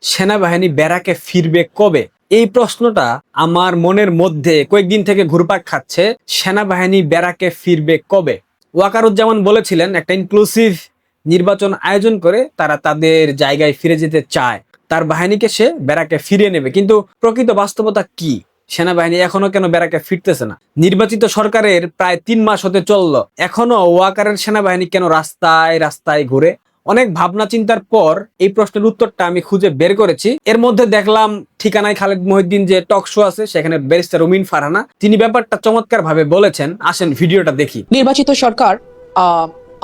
সেনাবাহিনী ব্যারাকে ফিরবে কবে? এই প্রশ্নটা আমার মনের মধ্যে কয়েকদিন থেকে ঘুরপাক খাচ্ছে। সেনাবাহিনী ব্যারাকে ফিরবে কবে? ওয়াকারুজ্জামান বলেছিলেন একটা ইনক্লুসিভ নির্বাচন আয়োজন করে তারা তাদের জায়গায় ফিরে যেতে চায়, তার বাহিনীকে সে ব্যারাকে ফিরিয়ে নেবে। কিন্তু প্রকৃত বাস্তবতা কি? সেনাবাহিনী এখনো কেন ব্যারাকে ফিরতেছে না? নির্বাচিত সরকারের প্রায় 3 মাস হতে চললো, এখনো ওয়াকারের সেনাবাহিনী কেন রাস্তায় রাস্তায় ঘুরে? অনেক ভাবনা চিন্তার পর এই প্রশ্নের উত্তরটা আমি খুঁজে বের করেছি। এর মধ্যে দেখলাম ঠিকানায় খালেদ মহিউদ্দিন যে টক শো আছে, সেখানে ব্যারিস্টার রুমিন ফারহানা তিনি ব্যাপারটা চমৎকার ভাবে বলেছেন। আসেন ভিডিওটা দেখি। নির্বাচিত সরকার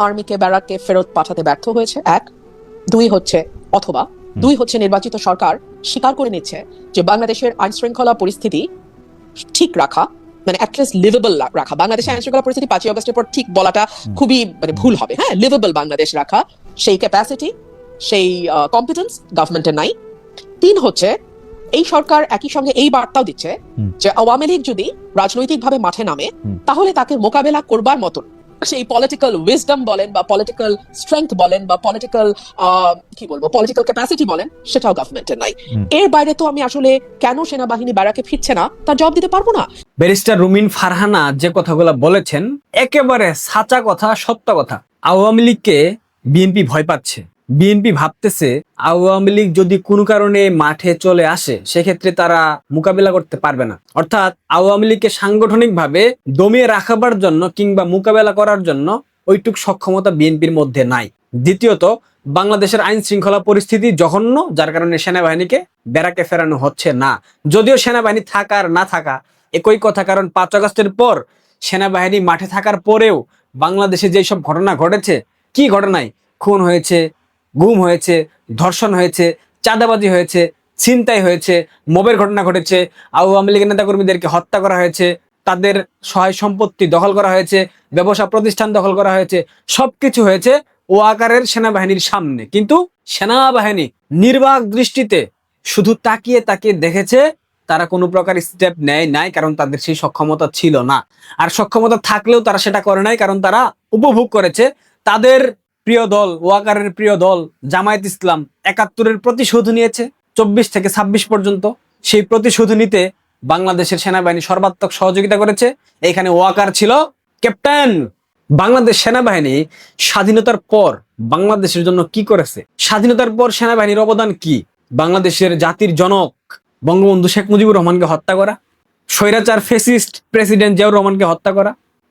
আর্মিকে ব্যারাককে ফেরত পাঠাতে ব্যর্থ হয়েছে, এক। দুই হচ্ছে নির্বাচিত সরকার স্বীকার করে নিচ্ছে যে বাংলাদেশের আইন শৃঙ্খলা পরিস্থিতি ঠিক রাখা, মানে অ্যাটলিস্ট লিভেবল রাখা। বাংলাদেশের আইন শৃঙ্খলা পরিস্থিতি 5ই আগস্টের পর ঠিক বলাটা খুবই ভুল হবে। হ্যাঁ, লিভেবল বাংলাদেশ রাখা, সেই ক্যাপাসিটি, সেই কম্পিটেন্স গভর্নমেন্টের নাই। 3 হচ্ছে এই সরকার একই সঙ্গে এই বার্তাও দিচ্ছে যে আওয়ামী লীগ যদি রাজনৈতিকভাবে মাঠে নামে তাহলে তাকে মোকাবেলা করবার মতন সেই পলিটিক্যাল উইজডম বলেন বা পলিটিক্যাল স্ট্রেংথ বলেন বা পলিটিক্যাল পলিটিক্যাল ক্যাপাসিটি বলেন, সেটাও গভর্নমেন্টের নাই। এর বাইরে তো আমি আসলে কেন সেনাবাহিনী ব্যারাকে ফিরছে না তার জবাব দিতে পারবো না। ব্যারিস্টার রুমিন ফারহানা যে কথাগুলো বলেছেন একেবারে সাচা কথা, সত্য কথা। আওয়ামী লীগকে বিএনপি ভয় পাচ্ছে। বিএনপি ভাবতেছে আওয়ামী লীগ যদি কোনো কারণে মাঠে চলে আসে সেক্ষেত্রে তারা মোকাবিলা করতে পারবে না। অর্থাৎ আওয়ামী লীগকে সাংগঠনিকভাবে দমিয়ে রাখাবার জন্য কিংবা মোকাবেলা করার জন্য ওইটুক সক্ষমতা বিএনপির মধ্যে নাই। দ্বিতীয়ত, বাংলাদেশের আইন শৃঙ্খলা পরিস্থিতি জঘন্য, যার কারণে সেনাবাহিনীকে ব্যারাকে ফেরানো হচ্ছে না। যদিও সেনাবাহিনী থাকার না থাকা একই কথা, কারণ 5 আগস্টের পর সেনাবাহিনী মাঠে থাকার পরেও বাংলাদেশে যেই সব ঘটনা ঘটেছে, কি ঘটনায় খুন হয়েছে, গুম হয়েছে, ধর্ষণ হয়েছে, চাঁদাবাজি হয়েছে, ছিনতাই হয়েছে, মবের ঘটনা ঘটেছে, আওয়ামী লীগের নেতাকর্মীদেরকে হত্যা করা হয়েছে, তাদের সহায় সম্পত্তি দখল করা হয়েছে, ব্যবসা প্রতিষ্ঠান দখল করা হয়েছে, সবকিছু হয়েছে ওয়াকারের সেনাবাহিনীর সামনে। কিন্তু সেনাবাহিনী নির্বাক দৃষ্টিতে শুধু তাকিয়ে তাকিয়ে দেখেছে, তারা কোনো প্রকার স্টেপ নেয় নাই, কারণ তাদের সেই সক্ষমতা ছিল না। আর সক্ষমতা থাকলেও তারা সেটা করে নাই, কারণ তারা উপভোগ করেছে তাদের প্রিয় দল, ওয়াকারের প্রিয় দল জামায়াত ইসলাম 71-এর প্রতিশোধ নিয়েছে 24 থেকে 26 পর্যন্ত। সেই প্রতিশোধ নিতে বাংলাদেশের সেনাবাহিনী সর্বাত্মক সহযোগিতা করেছে। এখানে ওয়াকার ছিল ক্যাপ্টেন। বাংলাদেশ সেনাবাহিনী স্বাধীনতার পর বাংলাদেশের জন্য কি করেছে? স্বাধীনতার পর সেনাবাহিনীর অবদান কি? বাংলাদেশের জাতির জনক বঙ্গবন্ধু শেখ মুজিবুর রহমানকে হত্যা করা, স্বৈরাচার ফ্যাসিস্ট প্রেসিডেন্ট জিয়াউর রহমানকে হত্যা করা,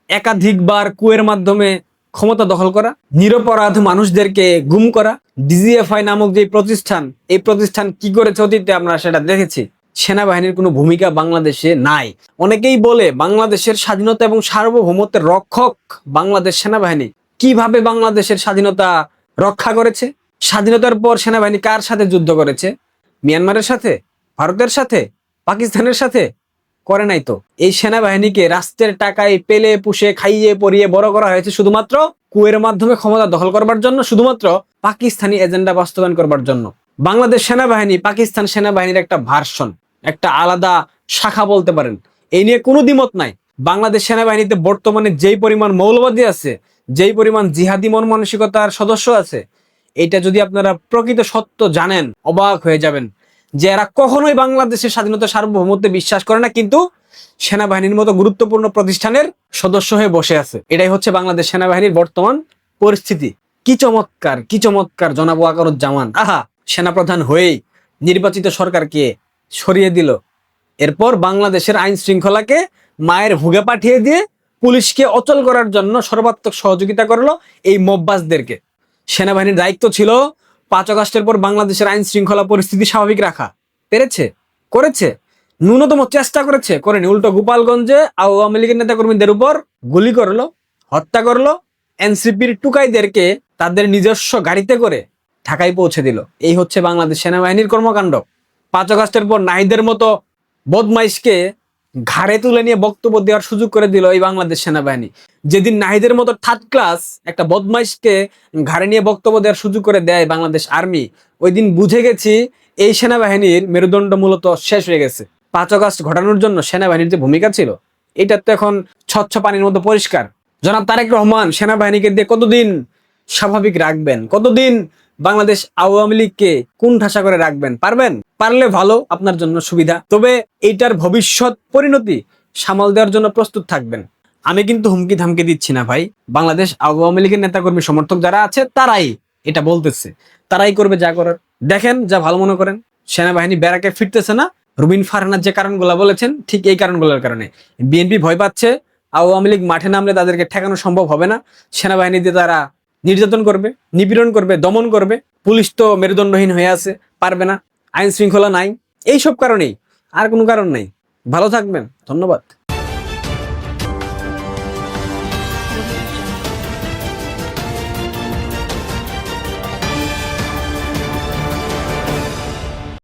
একাধিকবার কুয়ের মাধ্যমে ক্ষমতা দখল করা, নিরপরাধ মানুষদেরকে গুম করা, ডিজিএফআই নামক যে প্রতিষ্ঠান, এই প্রতিষ্ঠান কি করেছে অতীতে আমরা সেটা দেখেছি। সেনাবাহিনীর কোনো ভূমিকা বাংলাদেশে নাই। অনেকেই বলে বাংলাদেশের স্বাধীনতা এবং সার্বভৌমত্বের রক্ষক বাংলাদেশ সেনাবাহিনী। কিভাবে বাংলাদেশের স্বাধীনতা রক্ষা করেছে? স্বাধীনতার পর সেনাবাহিনী কার সাথে যুদ্ধ করেছে? মিয়ানমারের সাথে, ভারতের সাথে, পাকিস্তানের সাথে? করে নাই তো। এই সেনাবাহিনীকে রাষ্ট্রের টাকায় পেলে পুষে খাইয়ে পরিয়ে বড় করা হয়েছে শুধুমাত্র কুয়ের মাধ্যমে ক্ষমতা দখল করবার জন্য, শুধুমাত্র পাকিস্তানি এজেন্ডা বাস্তবায়ন করবার জন্য। বাংলাদেশ সেনাবাহিনী পাকিস্তান সেনাবাহিনীর একটা ভার্সন, একটা আলাদা শাখা বলতে পারেন। এই নিয়ে কোনো দ্বিমত নাই। বাংলাদেশ সেনাবাহিনীতে বর্তমানে যেই পরিমাণ মৌলবাদী আছে, যেই পরিমাণ জিহাদি মন মানসিকতার সদস্য আছে, এটা যদি আপনারা প্রকৃত সত্য জানেন অবাক হয়ে যাবেন যে এরা কখনোই বাংলাদেশের স্বাধীনতা সার্বভৌমত্বে বিশ্বাস করে না, কিন্তু সেনাবাহিনীর মতো গুরুত্বপূর্ণ প্রতিষ্ঠানের সদস্য হয়ে বসে আছে। এটাই হচ্ছে বাংলাদেশ সেনাবাহিনীর বর্তমান পরিস্থিতি। কি চমৎকার, কি চমৎকার জনাব ওয়াকারুজ্জামান, আহা, সেনাপ্রধান হয়েই নির্বাচিত সরকারকে সরিয়ে দিল। এরপর বাংলাদেশের আইন শৃঙ্খলাকে মায়ের ভুগে পাঠিয়ে দিয়ে পুলিশকে অচল করার জন্য সর্বাত্মক সহযোগিতা করলো এই মববাজদেরকে। সেনাবাহিনীর দায়িত্ব ছিল 5 আগস্টের পর বাংলাদেশের আইন শৃঙ্খলা পরিস্থিতি স্বাভাবিক রাখা। পেরেছে? করেছে? ন্যূনতম চেষ্টা করেছে? করেনি। উল্টো গোপালগঞ্জে আওয়ামী লীগের নেতাকর্মীদের উপর গুলি করলো, হত্যা করলো, এনসিপির টুকাইদেরকে তাদের নিজস্ব গাড়িতে করে ঢাকায় পৌঁছে দিল। এই হচ্ছে বাংলাদেশ সেনাবাহিনীর কর্মকাণ্ড। 5 আগস্টের পর নাহিদের মতো বদমাইশকে ঘাড়ে তুলে নিয়ে বক্তব্য দেওয়ার সুযোগ করে দিল এই বাংলাদেশ সেনাবাহিনী। যেদিন নাহিদের মতো থার্ড ক্লাস একটা বদমাইশকে ঘাড়ে নিয়ে বক্তব্য দেওয়ার সুযোগ করে দেয় বাংলাদেশ আর্মি, ওই দিন বুঝে গেছি এই সেনাবাহিনীর মেরুদণ্ড মূলত শেষ হয়ে গেছে। 5 আগস্ট ঘটানোর জন্য সেনাবাহিনীর যে ভূমিকা ছিল, এটা তো এখন স্বচ্ছ পানির মতো পরিষ্কার। জনাব তারেক রহমান সেনাবাহিনীকে দিয়ে কতদিন স্বাভাবিক রাখবেন, কতদিন বাংলাদেশ আওয়ামী লীগকে কোন ঠাসা করে রাখবেন? পারবেন? পারলে ভালো, আপনার জন্য সুবিধা। তবে এইটার ভবিষ্যৎ পরিণতি সামাল দেওয়ার জন্য প্রস্তুত থাকবেন। আমি কিন্তু হুমকি ধামকি দিচ্ছি না ভাই। বাংলাদেশ আওয়ামী লীগের নেতাকর্মী সমর্থক যারা আছে তারাই এটা বলতেছে, তারাই করবে যা করার। দেখেন যা ভালো মনে করেন। সেনাবাহিনী ব্যারাকে ফিরতেছে না, রুবিন ফারহানা যে কারণগুলো বলেছেন ঠিক এই কারণগুলোর কারণে। বিএনপি ভয় পাচ্ছে, আওয়ামী লীগ মাঠে নামলে তাদেরকে ঠেকানো সম্ভব হবে না। সেনাবাহিনী দিয়ে তারা নির্যাতন করবে, নিপীড়ন করবে, দমন করবে। পুলিশ তো মেরুদণ্ডহীন হয়ে আছে, পারবে না। আইন শৃঙ্খলা নাই, এইসব কারণেই, আর কোনো কারণ নাই। ভালো থাকবেন, ধন্যবাদ।